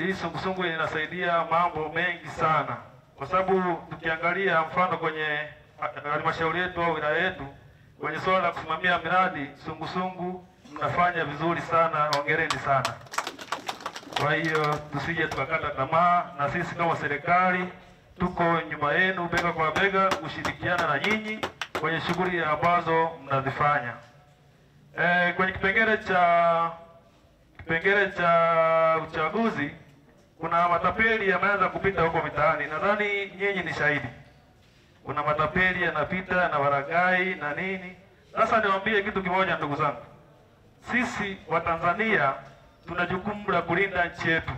hii sungusungu inasaidia mambo mengi sana, kwa sababu tukiangalia mfano kwenye halmashauri yetu au wilaya yetu kwenye swala la kusimamia miradi, sungusungu mnafanya vizuri sana, hongereni sana. Kwa hiyo tusije tukakata tamaa, na sisi kama serikali tuko nyuma yenu bega kwa bega kushirikiana na nyinyi kwenye shughuli ambazo mnazifanya. Kwenye kipengele cha uchaguzi kuna matapeli yameanza kupita huko mitaani. Nadhani nyinyi ni shahidi. Kuna matapeli yanapita na waragai na nini. Sasa niwaambie kitu kimoja ndugu zangu. Sisi wa Tanzania tuna jukumu la kulinda nchi yetu,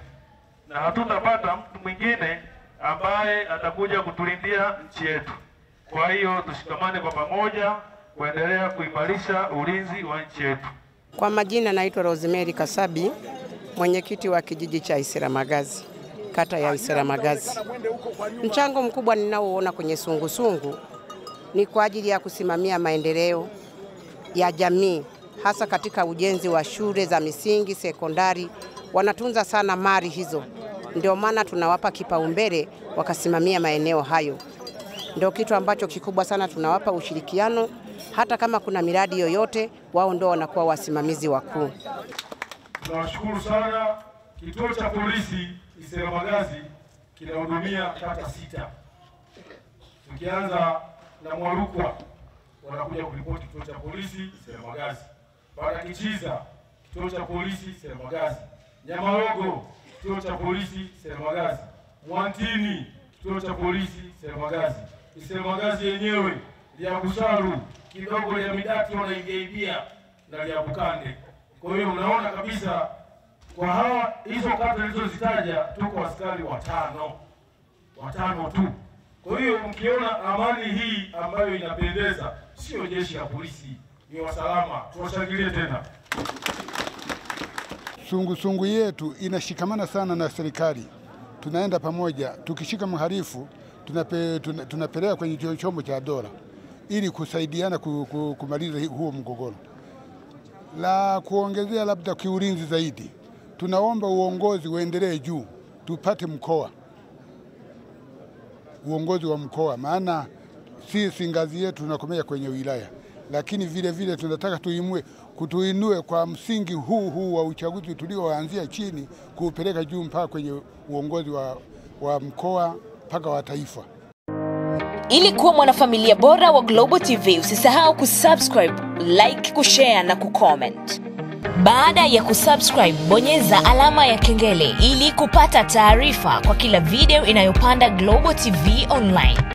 na hatutapata mtu mwingine ambaye atakuja kutulindia nchi yetu. Kwa hiyo tushikamane kwa pamoja kuendelea kuimarisha ulinzi wa nchi yetu. Kwa majina naitwa Rosemary Kasabi, mwenyekiti wa kijiji cha Isiramagazi, kata ya Isiramagazi. Mchango mkubwa ninaoona kwenye sungusungu ni kwa ajili ya kusimamia maendeleo ya jamii, hasa katika ujenzi wa shule za misingi, sekondari. Wanatunza sana mali hizo, ndio maana tunawapa kipaumbele wakasimamia maeneo hayo. Ndio kitu ambacho kikubwa sana tunawapa ushirikiano, hata kama kuna miradi yoyote wao ndio wanakuwa wasimamizi wakuu. Tunawashukuru sana. Kituo cha polisi Isiramagazi kinahudumia kata 6. Tukianza na Mwarukwa wanakuja kuripoti kituo cha polisi Isiramagazi. Baada Kichiza kituo cha polisi Isiramagazi. Nyamalogo kituo cha polisi Isiramagazi. Mwantini kituo cha polisi Isiramagazi. Isiramagazi yenyewe ya Busaru kidogo ya Midati wanaingia na ya Bukande. Kwa hiyo unaona kabisa kwa hawa hizo kata nilizozitaja tuko askari watano tu. Kwa hiyo mkiona amani hii ambayo inapendeza, sio jeshi la polisi, ni wasalama. Tuwashangilie tena. Sungusungu yetu inashikamana sana na serikali. Tunaenda pamoja, tukishika mhalifu tunapeleka kwenye chombo cha dola ili kusaidiana kumaliza huo mgogoro. La kuongezea labda kiulinzi zaidi, tunaomba uongozi uendelee juu, tupate uongozi wa mkoa, maana sisi ngazi yetu tunakomea kwenye wilaya, lakini vile vile tunataka kutuinue kwa msingi huu wa uchaguzi tulioanzia chini kuupeleka juu mpaka kwenye uongozi wa mkoa mpaka wa taifa. Ili kuwa mwanafamilia bora wa Global TV, usisahau kusubscribe, like, kushare na kucomment. Baada ya kusubscribe, bonyeza alama ya kengele ili kupata taarifa kwa kila video inayopanda Global TV Online.